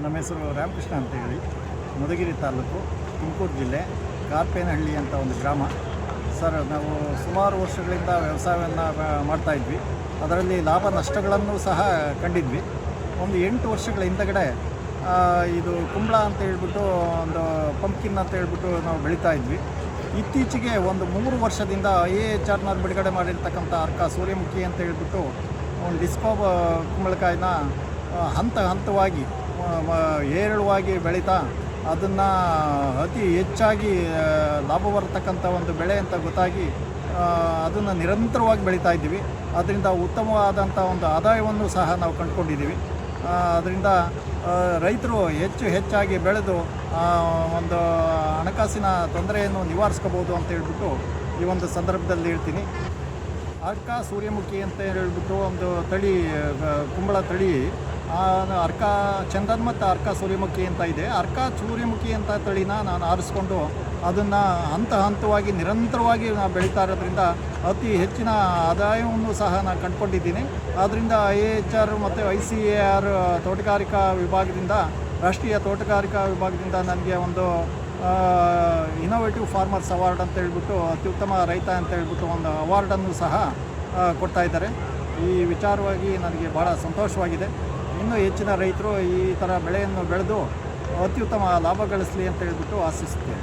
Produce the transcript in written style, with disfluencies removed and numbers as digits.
ನಮ್ಮ ಹೆಸರು ರಾಮಕೃಷ್ಣ ಅಂತ ಹೇಳಿ, ಮಧುಗಿರಿ ತಾಲೂಕು, ತುಮಕೂರು ಜಿಲ್ಲೆ, ಕಾರ್ಪೇನಹಳ್ಳಿ ಅಂತ ಒಂದು ಗ್ರಾಮ. ಸರ್, ನಾವು ಸುಮಾರು ವರ್ಷಗಳಿಂದ ವ್ಯವಸಾಯವನ್ನು ಮಾಡ್ತಾಯಿದ್ವಿ. ಅದರಲ್ಲಿ ಲಾಭ ನಷ್ಟಗಳನ್ನು ಸಹ ಕಂಡಿದ್ವಿ. ಒಂದು 8 ವರ್ಷಗಳ ಹಿಂದಗಡೆ ಇದು ಕುಂಬಳ ಅಂತ ಹೇಳ್ಬಿಟ್ಟು, ಒಂದು ಪಂಪ್ಕಿನ್ ಅಂತ ಹೇಳ್ಬಿಟ್ಟು ನಾವು ಬೆಳೀತಾ ಇದ್ವಿ. ಇತ್ತೀಚೆಗೆ ಒಂದು 3 ವರ್ಷದಿಂದ IAHRನವ್ರು ಬಿಡುಗಡೆ ಮಾಡಿರ್ತಕ್ಕಂಥ ಅರ್ಕ ಸೂರ್ಯಮುಖಿ ಅಂತ ಹೇಳ್ಬಿಟ್ಟು ಒಂದು ಡಿಸ್ಕೋ ಕುಂಬಳಕಾಯಿನ ಹಂತವಾಗಿ ಏರಳವಾಗಿ ಬೆಳೀತಾ ಅದನ್ನು ಅತಿ ಹೆಚ್ಚಾಗಿ ಲಾಭ ಬರತಕ್ಕಂಥ ಒಂದು ಬೆಳೆ ಅಂತ ಗೊತ್ತಾಗಿ ಅದನ್ನು ನಿರಂತರವಾಗಿ ಬೆಳೀತಾ ಇದ್ದೀವಿ. ಅದರಿಂದ ಉತ್ತಮವಾದಂಥ ಒಂದು ಆದಾಯವನ್ನು ಸಹ ನಾವು ಕಂಡುಕೊಂಡಿದ್ದೀವಿ. ಅದರಿಂದ ರೈತರು ಹೆಚ್ಚಾಗಿ ಬೆಳೆದು ಒಂದು ಹಣಕಾಸಿನ ತೊಂದರೆಯನ್ನು ನಿವಾರಿಸ್ಕೋಬೋದು ಅಂತ ಹೇಳ್ಬಿಟ್ಟು ಈ ಒಂದು ಸಂದರ್ಭದಲ್ಲಿ ಹೇಳ್ತೀನಿ. ಅರ್ಕ ಸೂರ್ಯಮುಖಿ ಅಂತ ಹೇಳ್ಬಿಟ್ಟು ಒಂದು ತಳಿ, ಕುಂಬಳ ತಳಿ, ಅರ್ಕ ಚಂದನ್ ಮತ್ತು ಅರ್ಕ ಸೂರ್ಯಮುಖಿ ಅಂತ ಇದೆ. ಅರ್ಕ ಸೂರ್ಯಮುಖಿ ಅಂತ ತಳಿನ ನಾನು ಆರಿಸ್ಕೊಂಡು ಅದನ್ನು ಹಂತವಾಗಿ ನಿರಂತರವಾಗಿ ನಾವು ಬೆಳೀತಾ ಇರೋದ್ರಿಂದ ಅತಿ ಹೆಚ್ಚಿನ ಆದಾಯವನ್ನು ಸಹ ನಾನು ಕಂಡುಕೊಂಡಿದ್ದೀನಿ. ಆದ್ದರಿಂದ IAHR ಮತ್ತು ICAR ತೋಟಗಾರಿಕಾ ವಿಭಾಗದಿಂದ, ರಾಷ್ಟ್ರೀಯ ತೋಟಗಾರಿಕಾ ವಿಭಾಗದಿಂದ ನನಗೆ ಒಂದು ಇನೋವೇಟಿವ್ ಫಾರ್ಮರ್ಸ್ ಅವಾರ್ಡ್ ಅಂತ ಹೇಳ್ಬಿಟ್ಟು, ಅತ್ಯುತ್ತಮ ರೈತ ಅಂತ ಹೇಳ್ಬಿಟ್ಟು ಒಂದು ಅವಾರ್ಡನ್ನು ಸಹ ಕೊಡ್ತಾ ಇದ್ದಾರೆ. ಈ ವಿಚಾರವಾಗಿ ನನಗೆ ಭಾಳ ಸಂತೋಷವಾಗಿದೆ. ಇನ್ನೂ ಹೆಚ್ಚಿನ ರೈತರು ಈ ಥರ ಬೆಳೆಯನ್ನು ಬೆಳೆದು ಅತ್ಯುತ್ತಮ ಲಾಭ ಗಳಿಸಲಿ ಅಂತ ಹೇಳ್ಬಿಟ್ಟು ಆಶಿಸುತ್ತೇನೆ.